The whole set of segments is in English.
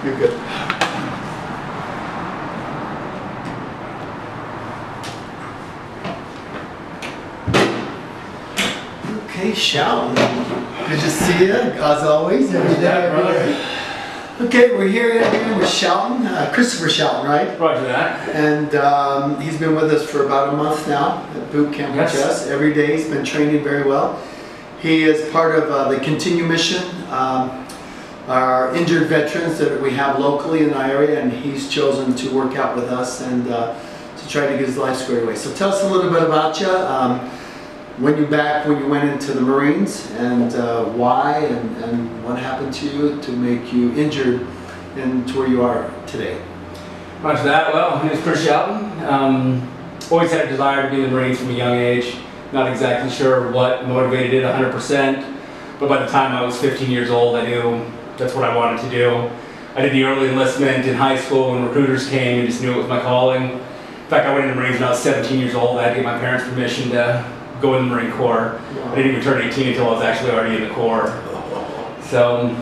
You're good. Okay, Shouten. Good to see you, as always, every day. Okay, we're here again with Shouten, Christopher Shouten, right? Roger that. And he's been with us for about a month now at boot camp with us. Every day he's been training very well. He is part of the Continue mission, our injured veterans that we have locally in the area, and he's chosen to work out with us and to try to get his life squared away. So tell us a little bit about you. When you went into the Marines, and why, and what happened to you to make you injured and to where you are today. Much of that. Well, my name is Chris Shouten. Always had a desire to be in the Marines from a young age. Not exactly sure what motivated it 100%, but by the time I was 15 years old, I knew that's what I wanted to do. I did the early enlistment in high school when recruiters came and just knew it was my calling. In fact, I went into the Marines when I was 17 years old. I had to get my parents' permission to go in the Marine Corps. Wow. I didn't even turn 18 until I was actually already in the Corps. So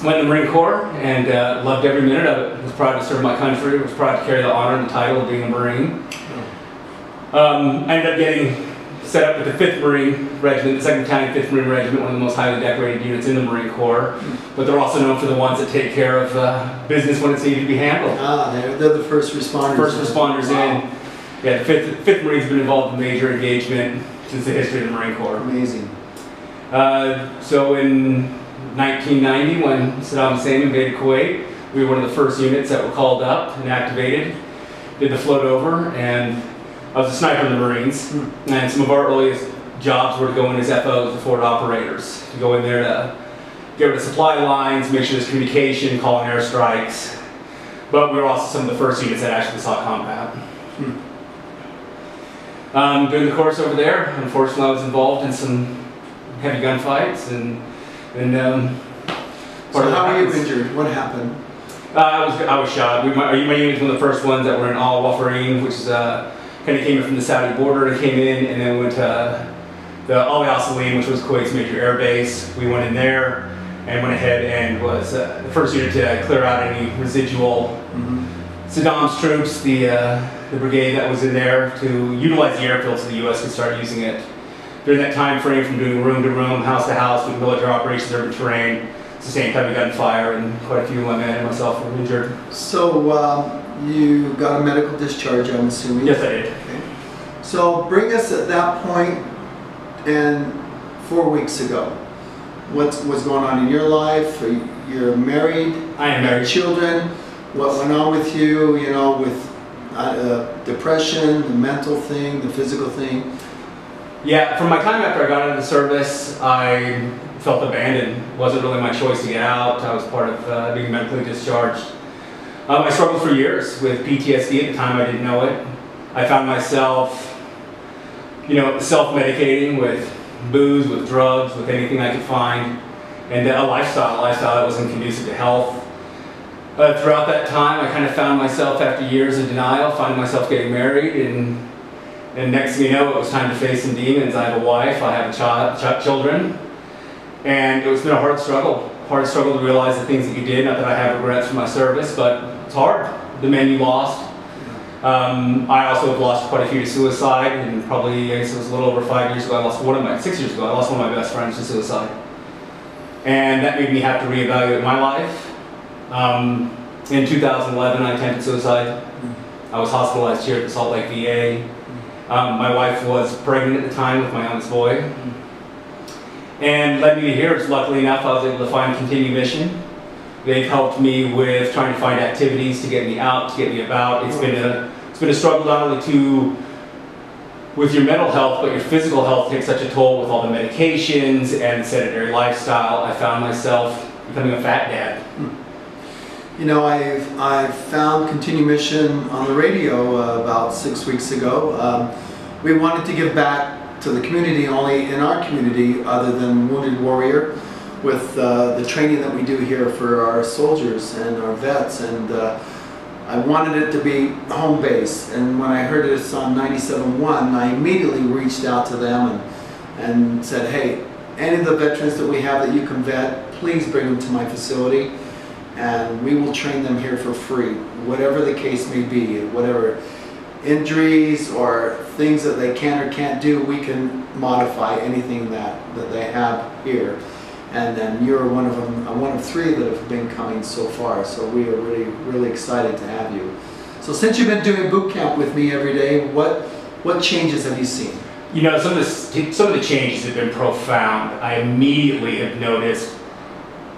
went in the Marine Corps and loved every minute of it. Was proud to serve my country. Was proud to carry the honor and the title of being a Marine. I ended up getting set up with the 5th Marine Regiment, the 2nd Battalion, 5th Marine Regiment, one of the most highly decorated units in the Marine Corps. But they're also known for the ones that take care of business when it's needed to be handled. Ah, they're the first responders. First responders in. Yeah, the 5th Marine's been involved in major engagement since the history of the Marine Corps. Amazing. So in 1990, when Saddam Hussein invaded Kuwait, we were one of the first units that were called up and activated. Did the float over, and I was a sniper in the Marines. And some of our earliest jobs were to go in as FOs, the forward operators, to go in there to get rid of supply lines, make sure there's communication, call in airstrikes. But we were also some of the first units that actually saw combat. During the course over there, unfortunately, I was involved in some heavy gunfights, and so how were you injured? What happened? I was shot. My unit was one of the first ones that were in Al Wafarin, which is kind of came in from the Saudi border. It came in, and then went to the Al Salim, which was Kuwait's major air base. We went in there and went ahead and was the first unit to clear out any residual Saddam's troops, the brigade that was in there, to utilize the airfield so the U.S. could start using it. During that time frame, from doing room to room, house to house, doing military operations, urban terrain, sustained heavy gunfire, and quite a few of my men and myself were injured. So you got a medical discharge, I'm assuming? Yes, I did. Okay. So bring us at that point, and 4 weeks ago. What's going on in your life? You're married? I am married. Children? What went on with you, you know, with depression, the mental thing, the physical thing? Yeah, from my time after I got out of the service, I felt abandoned. It wasn't really my choice to get out. I was part of being medically discharged. I struggled for years with PTSD. At the time, I didn't know it. I found myself, you know, self-medicating with booze, with drugs, with anything I could find, and a lifestyle that wasn't conducive to health. Throughout that time, I kind of found myself, after years of denial, finding myself getting married, and next thing you know, it was time to face some demons. I have a wife, I have children, and it's been a hard struggle to realize the things that you did. Not that I have regrets for my service, but it's hard. The men you lost. I also have lost quite a few to suicide, and probably, I guess it was a little over 5 years ago, 6 years ago, I lost one of my best friends to suicide. And that made me have to reevaluate my life. In 2011, I attempted suicide. I was hospitalized here at the Salt Lake VA. My wife was pregnant at the time with my youngest boy. And led me to here. Luckily enough, I was able to find Continue Mission. They've helped me with trying to find activities to get me out, to get me about. It's been a struggle not only with your mental health, but your physical health takes such a toll with all the medications and the sedentary lifestyle. I found myself becoming a fat dad. You know, I found Continue Mission on the radio about 6 weeks ago. We wanted to give back to the community, only in our community, other than Wounded Warrior, with the training that we do here for our soldiers and our vets. And I wanted it to be home base. And when I heard it on 97.1, I immediately reached out to them and said, hey, any of the veterans that we have that you can vet, please bring them to my facility. and we will train them here for free, whatever the case may be, whatever injuries or things that they can or can't do, we can modify anything that they have here. And then you're one of them, one of 3 that have been coming so far, so we are really excited to have you. So since you've been doing boot camp with me every day, what changes have you seen? You know, some of the changes have been profound. I immediately have noticed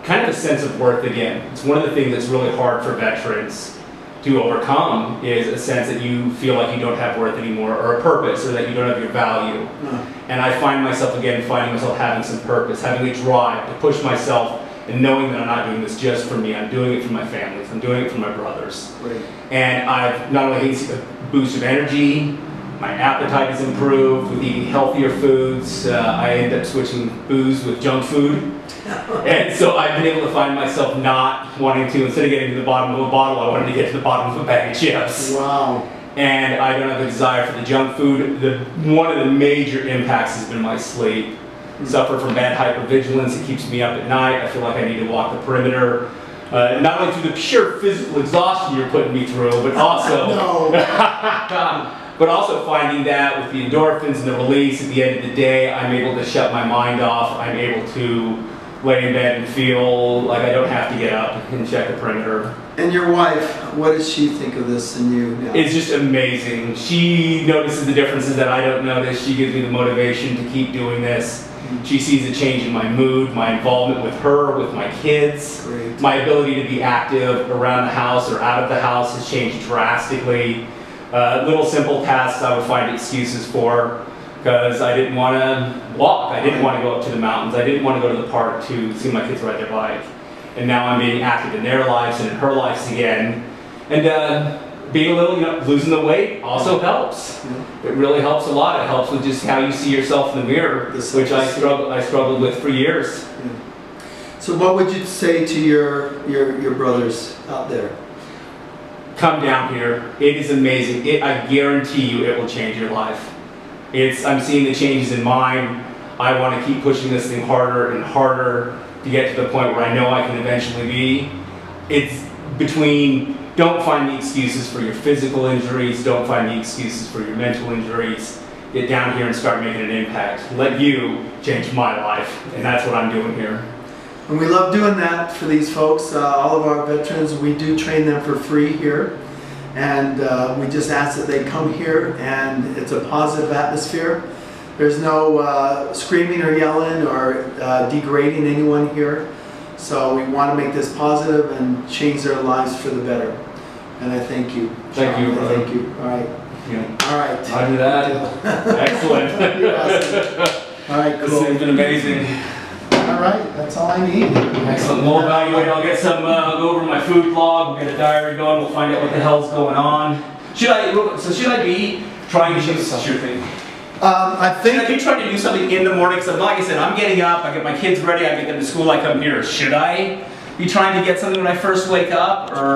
kind of a sense of worth again. It's one of the things that's really hard for veterans to overcome, is a sense that you feel like you don't have worth anymore, or a purpose, or that you don't have your value. And I find myself again finding myself having some purpose, having a drive to push myself, and knowing that I'm not doing this just for me. I'm doing it for my family. I'm doing it for my brothers. Right. And I've not only had a boost of energy, my appetite has improved with eating healthier foods. I end up switching booze with junk food. And so I've been able to find myself not wanting to, instead of getting to the bottom of a bottle, I wanted to get to the bottom of a bag of chips. Wow. And I don't have a desire for the junk food. One of the major impacts has been my sleep. Suffer from bad hypervigilance. It keeps me up at night. I feel like I need to walk the perimeter. Not only through the pure physical exhaustion you're putting me through, but also but also finding that with the endorphins and the release, at the end of the day, I'm able to shut my mind off. I'm able to lay in bed and feel like I don't have to get up and check the perimeter. And your wife, what does she think of this and you now? It's just amazing. She notices the differences that I don't notice. She gives me the motivation to keep doing this. She sees a change in my mood, my involvement with her, with my kids. Great. My ability to be active around the house or out of the house has changed drastically. Little simple tasks I would find excuses for, because I didn't want to walk. I didn't want to go up to the mountains. I didn't want to go to the park to see my kids ride their bike. And now I'm being active in their lives and in her lives again. And being a little, losing the weight also helps. Yeah. It really helps a lot. It helps with just how you see yourself in the mirror, which I struggled with for years. Yeah. So what would you say to your brothers out there? Come down here. It is amazing. I guarantee you it will change your life. I'm seeing the changes in mine. I want to keep pushing this thing harder and harder to get to the point where I know I can eventually be. It's between, don't find the excuses for your physical injuries, don't find the excuses for your mental injuries. Get down here and start making an impact. Let you change my life, and that's what I'm doing here. And we love doing that for these folks. All of our veterans, we do train them for free here. And we just ask that they come here, and it's a positive atmosphere. There's no screaming or yelling or degrading anyone here. So we want to make this positive and change their lives for the better. And I thank you. Thank you, brother. Thank you. All right. Yeah. All right. I'll do that. Excellent. You're awesome. All right, cool. This has been amazing. All right, that's all I need. Excellent. We'll evaluate. I'll get some. I'll go over my food log. We'll get a diary going. We'll find out what the hell's going on. Should I be trying to do something? I think Should I be trying to do something in the morning? Because like I said, I'm getting up. I get my kids ready. I get them to school. I come here. Should I be trying to get something when I first wake up, or?